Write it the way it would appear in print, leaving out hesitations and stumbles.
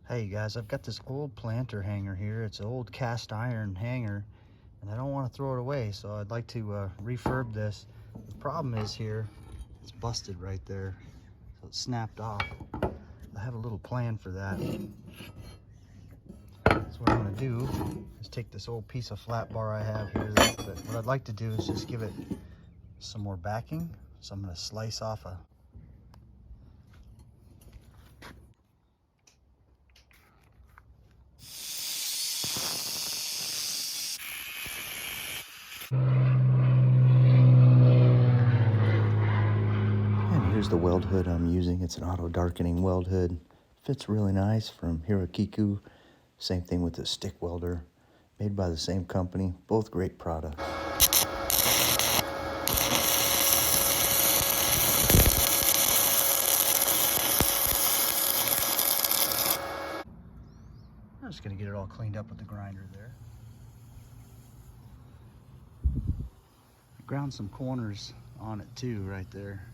Hey guys, I've got this old planter hanger here. It's an old cast iron hanger and I don't want to throw it away, so I'd like to refurb this. The problem is here, it's busted right there, so it snapped off. I have a little plan for that. So what I'm going to do is take this old piece of flat bar I have here, but what I'd like to do is just give it some more backing. So I'm going to slice off a Here's the weld hood I'm using. It's an auto darkening weld hood. Fits really nice from Hirakiku. Same thing with the stick welder. Made by the same company. Both great products. I'm just going to get it all cleaned up with the grinder there. I ground some corners on it too right there.